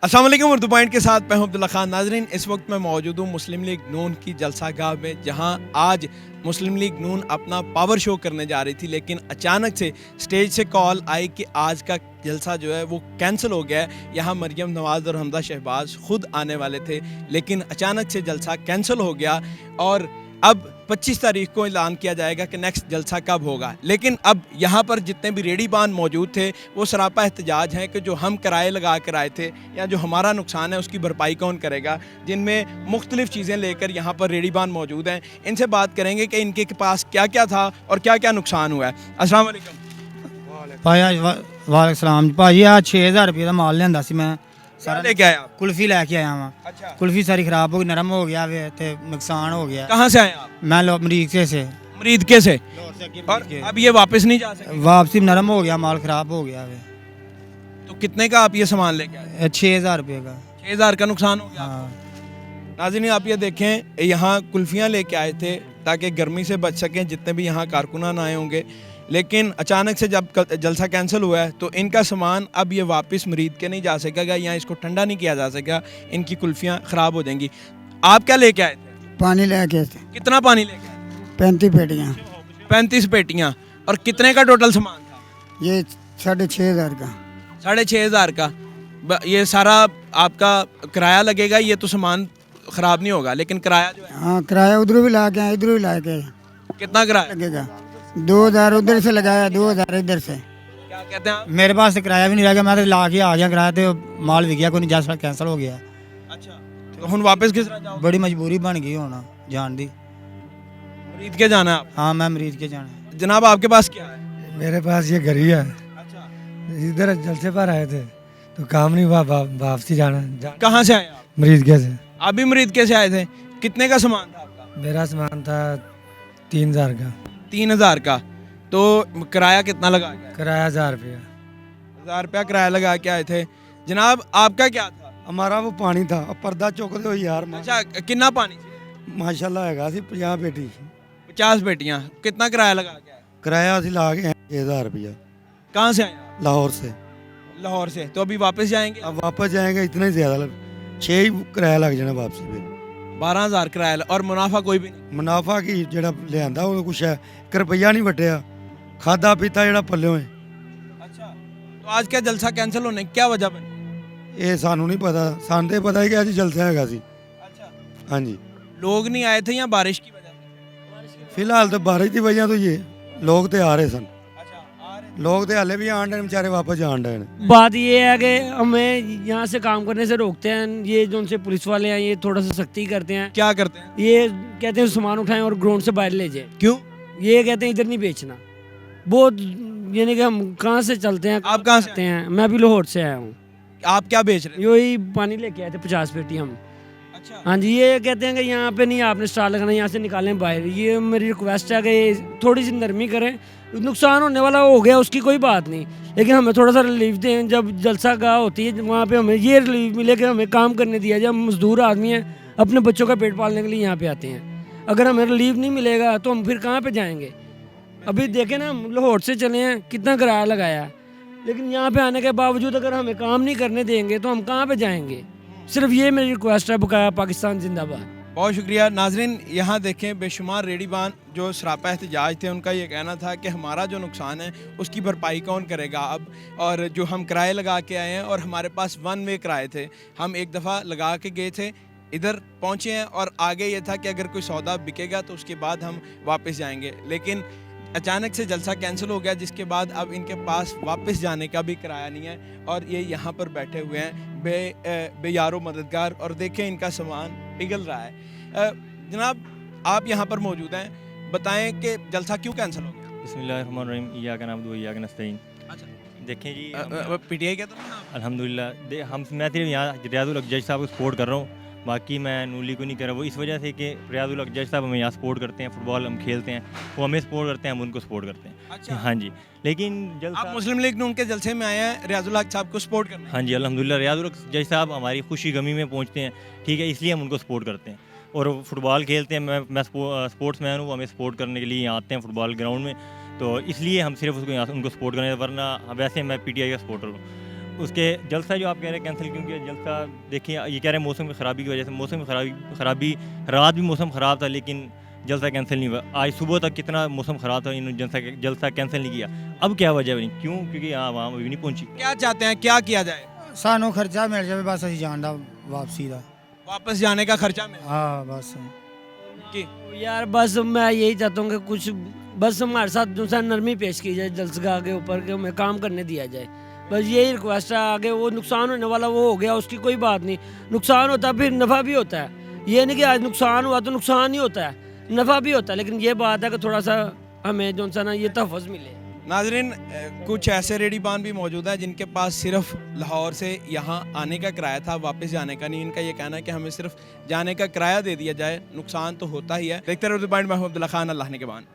अस्सलाम वालेकुम। उर्दू पॉइंट के साथ मैं हूं अब्दुल्ला खान। नाजरीन, इस वक्त मैं मौजूद हूं मुस्लिम लीग नून की जलसागाह में, जहां आज मुस्लिम लीग नून अपना पावर शो करने जा रही थी, लेकिन अचानक से स्टेज से कॉल आई कि आज का जलसा जो है वो कैंसिल हो गया है। यहाँ मरियम नवाज़ और हमदा शहबाज खुद आने वाले थे, लेकिन अचानक से जलसा कैंसिल हो गया और अब 25 तारीख को ऐलान किया जाएगा कि नेक्स्ट जलसा कब होगा। लेकिन अब यहाँ पर जितने भी रेडीबान मौजूद थे वो सरापा एहतजाज हैं कि जो हम किराए लगा कर आए थे या जो हमारा नुकसान है उसकी भरपाई कौन करेगा, जिनमें मुख्तलिफ चीज़ें लेकर यहाँ पर रेडीबान मौजूद हैं। इनसे बात करेंगे कि इनके पास क्या क्या था और क्या क्या नुकसान हुआ है। अस्सलाम वालेकुम। भाई वालेकुम सलाम भाजी। आज 6000 रुपये का माल लिया सी मैं सारा लेके आया आप? कुल्फी लैके आया वहाँ। अच्छा, कुल्फी सारी खराब हो गई, नरम हो गया वे ते नुकसान हो गया। कहाँ से आए आप? मैं अमरीका से मरीदके से। और अब ये वापस नहीं जा सकते? वापसी नरम हो गया, माल खराब हो गया वे। तो कितने का आप ये सामान लेके आए? 6000 रुपये का। 6000 का नुकसान हो गया। हाँ। नाज़रीन, आप ये देखें, यहाँ कुल्फियाँ लेके आए थे ताकि गर्मी से बच सकें जितने भी यहाँ कारकुनान आए होंगे, लेकिन अचानक से जब जलसा कैंसिल हुआ है तो इनका सामान अब ये वापस मरीद के नहीं जा सकेगा, यहाँ इसको ठंडा नहीं किया जा सकेगा, इनकी कुल्फियाँ ख़राब हो जाएंगी। आप क्या लेके आए थे? पानी लेके थे कितना पानी लेके आए? 35 पेटियाँ। 35 पेटियाँ। और कितने का टोटल सामान था? ये 6,500 का। 6,500 का। ये सारा आपका किराया लगेगा, ये तो सामान ख़राब नहीं होगा, लेकिन किराया जो है। हाँ, किराया उधर भी ला के आए, इधर भी ला के आए। कितना किराया लगेगा? 2,000 उधर से लगाया, 2,000 इधर से। क्या कहते हैं आप? मेरे पास तो किराया भी नहीं रह गया, मैं तो ला के आ गया किराया, तो माल भी गया कोई नहीं, जलसा कैंसिल हो गया। अच्छा, तो हम वापस किस तरह जाओ? बड़ी मजबूरी बन गई होना जान दी। मरीद के जाना है आप? हाँ, मैं मरीज के जाना। जनाब, आपके पास क्या है? मेरे पास ये घड़ी है। अच्छा, इधर जलसे पर आए थे तो काम नहीं हुआ, वापसी जाना कहाँ से आए आप? मरीज के से। आप भी मरीद के से आए थे? कितने का सामान था आपका? मेरा सामान था 3,000 का। 3,000 का। तो किराया कितना लगा के आए? किराया 1,000 रुपया। 1,000 रुपया किराया लगा के आए थे। जनाब, आपका क्या था? हमारा वो पानी था, अब पर्दा चुकते हो यार। अच्छा, कितना पानी से? माशाल्लाह हैगा सी 50 पेटी। 50 पेटियाँ। कितना किराया लगा के आए? किराया असी ला गए 6,000 रुपया। कहाँ से आए आप? लाहौर से। लाहौर से। तो अभी वापस जाएंगे? अब वापस जाएंगे, इतना ही ज़्यादा 6 ही किराया लग जाना वापसी पे। 12,000 किराया और मुनाफा कोई भी नहीं? मुनाफा की ਜਿਹੜਾ ਲਿਆਂਦਾ ਉਹ ਕੁਛ ਹੈ, 1 रुपया नहीं वटिया, खादा पीता ਜਿਹੜਾ पल्ले है। अच्छा, तो आज क्या जलसा कैंसिल होने की क्या वजह बनी? ये सानू नहीं पता, सानू तो पता ही कि आज जलसा हैगा सी। अच्छा, हाँ जी। लोग नहीं आए थे या बारिश की वजह से? फिलहाल तो बारिश की वजह तो ये लोग तो आ रहे सन, अच्छा, आ रहे लोग तो हाले भी आन डे बेचारे वापस जान डे। बात ये है कि हमें यहाँ से काम करने से रोकते हैं ये जो उनसे पुलिस वाले हैं, ये थोड़ा सा सख्ती करते हैं। क्या करते हैं? ये कहते हैं सामान उठाएं और ग्राउंड से बाहर ले जाए। क्यों? ये कहते हैं इधर नहीं बेचना। बहुत यानी कि हम कहाँ से चलते हैं, आप कहाँ से आते हैं? मैं भी लाहौर से आया हूँ। आप क्या बेच रहे हैं? यही पानी लेके आए थे 50 पेटी हम। अच्छा, हाँ जी, ये कहते हैं कि यहाँ पे नहीं आपने स्टाल लगाना, यहाँ से निकालें बाहर। ये मेरी रिक्वेस्ट है कि थोड़ी सी नरमी करें। नुकसान होने वाला हो गया, उसकी कोई बात नहीं, लेकिन हमें थोड़ा सा रिलीफ दें। जब जलसा गाह होती है वहाँ पे हमें ये रिलीफ मिले कि हमें काम करने दिया जाए। हम मजदूर आदमी हैं, अपने बच्चों का पेट पालने के लिए यहाँ पे आते हैं। अगर हमें रिलीफ नहीं मिलेगा तो हम फिर कहाँ पे जाएंगे? अभी देखें ना, हम लाहौर से चले हैं, कितना किराया लगाया है, लेकिन यहाँ पे आने के बावजूद अगर हमें काम नहीं करने देंगे तो हम कहाँ पे जाएंगे? सिर्फ ये मेरी रिक्वेस्ट है। बकाया पाकिस्तान जिंदाबाद। बहुत शुक्रिया। नाजरीन, यहाँ देखें, बेशुमार रेडीबान जो सरापा एहतजाज थे, उनका ये कहना था कि हमारा जो नुकसान है उसकी भरपाई कौन करेगा अब, और जो हम किराए लगा के आए हैं और हमारे पास 1 वे किराए थे, हम एक दफ़ा लगा के गए थे, इधर पहुँचे हैं और आगे ये था कि अगर कोई सौदा बिकेगा तो उसके बाद हम वापस जाएंगे, लेकिन अचानक से जलसा कैंसिल हो गया, जिसके बाद अब इनके पास वापस जाने का भी किराया नहीं है और ये यहाँ पर बैठे हुए हैं बेयारो मददगार, और देखें इनका सामान पिघल रहा है। जनाब, आप यहाँ पर मौजूद हैं, बताएं कि जलसा क्यों कैंसिल हो गया? बिस्मिल्लाहिर्रहमानिर्रहीम, इय्याका नअबुदु व इय्याका नस्तईन। अच्छा, देखें जी, पीटीआई क्या तो अल्हम्दुलिल्लाह हम मैं सिर्फ यहाँ रियाजुल जज साहब को सपोर्ट कर रहा हूँ, बाकी मैं नूली को नहीं कर रहा। वो इस वजह से कि रियाजुल जज साहब हमें यहाँ सपोर्ट करते हैं, फुटबॉल हम खेलते हैं, वो हमें सपोर्ट करते हैं, हम उनको सपोर्ट करते हैं। अच्छा, हाँ जी, लेकिन आप मुस्लिम लीग नून के जलसे में आए हैं रियाजुल हक साहब को सपोर्ट करने? हाँ जी, अल्हम्दुलिल्लाह रियाजुल जज साहब हमारी खुशी गमी में पहुँचते हैं, ठीक है, इसलिए हम उनको सपोर्ट करते हैं और फुटबॉल खेलते हैं। मैं स्पोर्ट्स मैन हूँ, हमें सपोर्ट करने के लिए यहाँ आते हैं फुटबॉल ग्राउंड में, तो इसलिए हम सिर्फ उसको यहाँ उनको सपोर्ट करें, वरना वैसे मैं PTI का सपोर्टर हूँ। उसके जलसा जो आप कह रहे हैं कैंसिल क्यों किया, जलसा देखिए ये कह रहे हैं मौसम की ख़राबी की वजह से, मौसम की खराबी रात भी मौसम ख़राब था लेकिन जलसा कैंसिल नहीं हुआ। आज सुबह तक कितना मौसम ख़राब था, इन्होंने जलसा कैंसिल नहीं किया। अब क्या वजह बनी, क्यों? क्योंकि यहाँ वहाँ अभी नहीं पहुँची। क्या चाहते हैं, क्या किया जाए? ਸਾਨੂੰ ਖਰਚਾ ਮਿਲ ਜਾਵੇ ਬਸ ਅਸੀਂ ਜਾਣ ਦਾ ਵਾਪਸੀ ਦਾ वापस जाने का खर्चा मिले ਹਾਂ ਬਸ कि यार बस मैं यही चाहता हूँ कि कुछ बस हमारे साथ जो सा नरमी पेश की जाए जलसगाह के ऊपर, कि हमें काम करने दिया जाए। बस यही रिक्वेस्ट है। आगे वो नुकसान होने वाला वो हो गया, उसकी कोई बात नहीं। नुकसान होता है फिर नफ़ा भी होता है। ये नहीं कि आज नुकसान हुआ तो नुकसान ही होता है, नफ़ा भी होता है। लेकिन ये बात है कि थोड़ा सा हमें जो सा ना ये तहफ़्फ़ुज़ मिले। नाजरीन, कुछ ऐसे रेडीबान भी मौजूद हैं जिनके पास सिर्फ लाहौर से यहाँ आने का किराया था, वापस जाने का नहीं। इनका ये कहना है कि हमें सिर्फ जाने का किराया दे दिया जाए, नुकसान तो होता ही है। देखते रहो द पॉइंट, मैं हूं अब्दुल्ला खान, अल्लाह ने के बान।